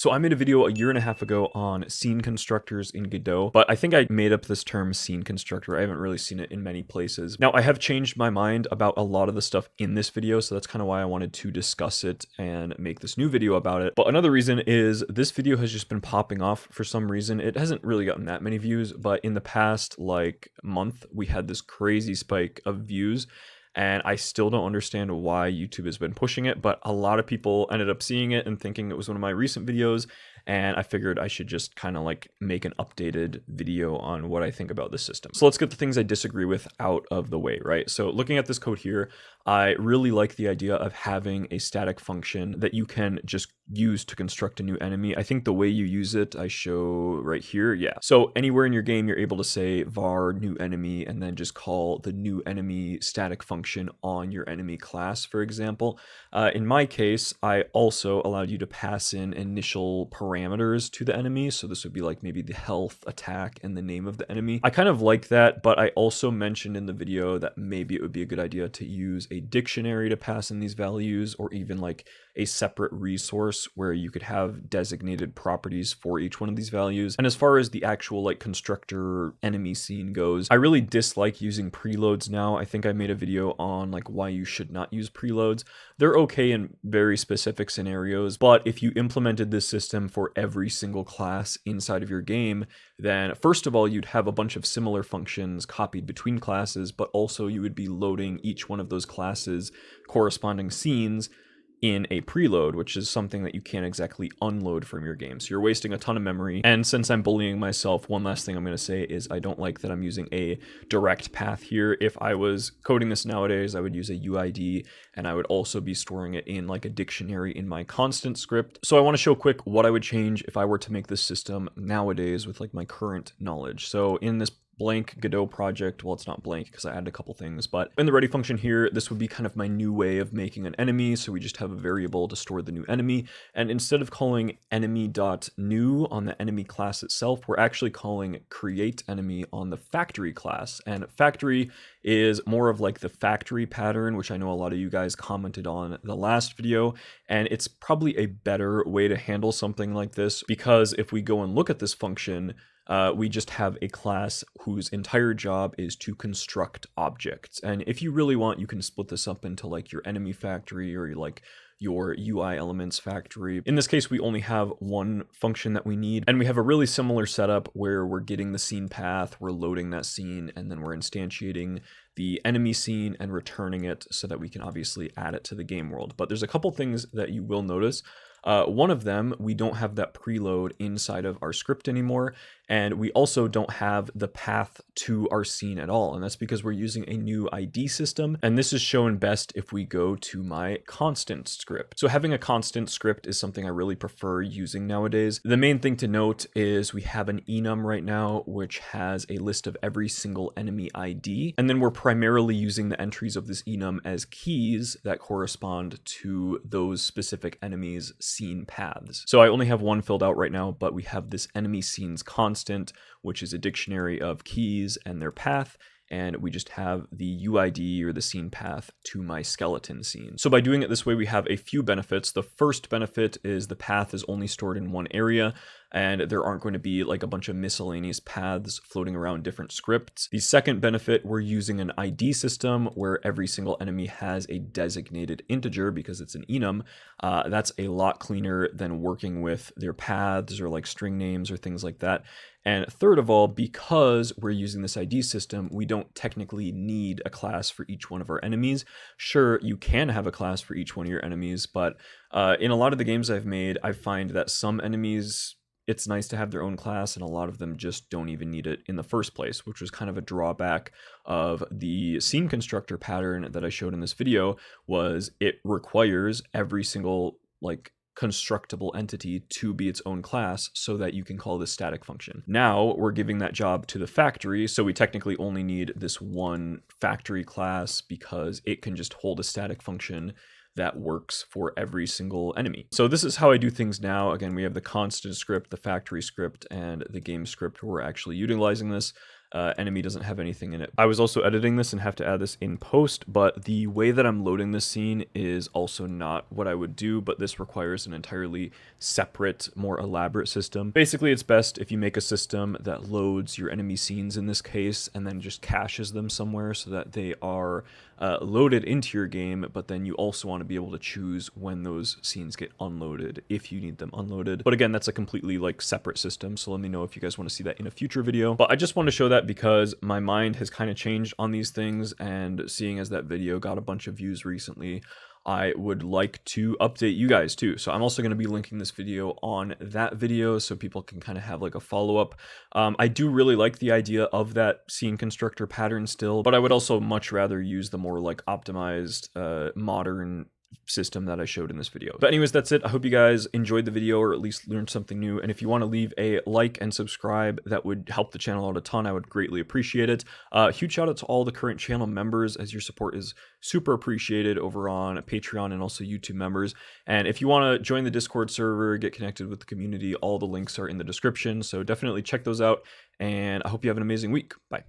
So I made a video a year and a half ago on scene constructors in Godot, but I think I made up this term scene constructor. I haven't really seen it in many places. Now, I have changed my mind about a lot of the stuff in this video, so that's kind of why I wanted to discuss it and make this new video about it. But another reason is this video has just been popping off for some reason. It hasn't really gotten that many views, but in the past like month, we had this crazy spike of views. And I still don't understand why YouTube has been pushing it, but a lot of people ended up seeing it and thinking it was one of my recent videos, and I figured I should just kind of like make an updated video on what I think about this system. So let's get the things I disagree with out of the way, right? So looking at this code here, I really like the idea of having a static function that you can just use to construct a new enemy. I think the way you use it, I show right here. Yeah. So anywhere in your game, you're able to say var new enemy and then just call the new enemy static function on your enemy class, for example. In my case, I also allowed you to pass in initial parameters to the enemy. So this would be like maybe the health, attack, and the name of the enemy. I kind of like that, but I also mentioned in the video that maybe it would be a good idea to use a dictionary to pass in these values, or even like a separate resource where you could have designated properties for each one of these values. And as far as the actual like constructor enemy scene goes, I really dislike using preloads now. I think I made a video on like why you should not use preloads. They're okay in very specific scenarios, but if you implemented this system for every single class inside of your game, then first of all, you'd have a bunch of similar functions copied between classes, but also you would be loading each one of those classes corresponding scenes in a preload, which is something that you can't exactly unload from your game. So you're wasting a ton of memory. And since I'm bullying myself, one last thing I'm going to say is I don't like that I'm using a direct path here. If I was coding this nowadays, I would use a UID, and I would also be storing it in like a dictionary in my constant script. So I want to show quick what I would change if I were to make this system nowadays with like my current knowledge. So in this blank Godot project, well, it's not blank because I added a couple things, but in the ready function here, this would be kind of my new way of making an enemy. So we just have a variable to store the new enemy, and instead of calling enemy.new on the enemy class itself, we're actually calling create enemy on the factory class. And factory is more of like the factory pattern, which I know a lot of you guys commented on the last video, and it's probably a better way to handle something like this, because if we go and look at this function, we just have a class whose entire job is to construct objects. And if you really want, you can split this up into like your enemy factory or like your UI elements factory. In this case, we only have one function that we need, and we have a really similar setup where we're getting the scene path, we're loading that scene, and then we're instantiating the enemy scene and returning it so that we can obviously add it to the game world. But there's a couple things that you will notice. One of them, we don't have that preload inside of our script anymore, and we also don't have the path to our scene at all, and that's because we're using a new ID system, and this is shown best if we go to my constant script. So having a constant script is something I really prefer using nowadays. The main thing to note is we have an enum right now, which has a list of every single enemy ID, and then we're primarily using the entries of this enum as keys that correspond to those specific enemies' scene paths. So I only have one filled out right now, but we have this enemy scenes constant, which is a dictionary of keys and their path, and we just have the UID or the scene path to my skeleton scene. So by doing it this way, we have a few benefits. The first benefit is the path is only stored in one area, and there aren't going to be like a bunch of miscellaneous paths floating around different scripts. The second benefit, we're using an ID system where every single enemy has a designated integer because it's an enum. That's a lot cleaner than working with their paths or like string names or things like that. And third of all, because we're using this ID system, we don't technically need a class for each one of our enemies. Sure, you can have a class for each one of your enemies, but in a lot of the games I've made, I find that some enemies, it's nice to have their own class, and a lot of them just don't even need it in the first place, which was kind of a drawback of the scene constructor pattern that I showed in this video. Was it requires every single like constructible entity to be its own class so that you can call this static function. Now we're giving that job to the factory, so we technically only need this one factory class because it can just hold a static function that works for every single enemy. So this is how I do things now. Again, we have the constant script, the factory script, and the game script where we're actually utilizing this. enemy doesn't have anything in it. I was also editing this and have to add this in post, but the way that I'm loading this scene is also not what I would do, but this requires an entirely separate, more elaborate system. Basically, it's best if you make a system that loads your enemy scenes in this case and then just caches them somewhere so that they are loaded into your game, but then you also want to be able to choose when those scenes get unloaded if you need them unloaded. But again, that's a completely like separate system, so let me know if you guys want to see that in a future video. But I just want to show that because my mind has kind of changed on these things, and seeing as that video got a bunch of views recently, I would like to update you guys too. So I'm also going to be linking this video on that video so people can kind of have like a follow-up. I do really like the idea of that scene constructor pattern still, but I would also much rather use the more like optimized, modern system that I showed in this video. But anyways, that's it. I hope you guys enjoyed the video or at least learned something new. And if you want to leave a like and subscribe, that would help the channel out a ton. I would greatly appreciate it. Huge shout out to all the current channel members, as your support is super appreciated over on Patreon and also YouTube members. And if you want to join the Discord server, get connected with the community, all the links are in the description. So definitely check those out. And I hope you have an amazing week. Bye.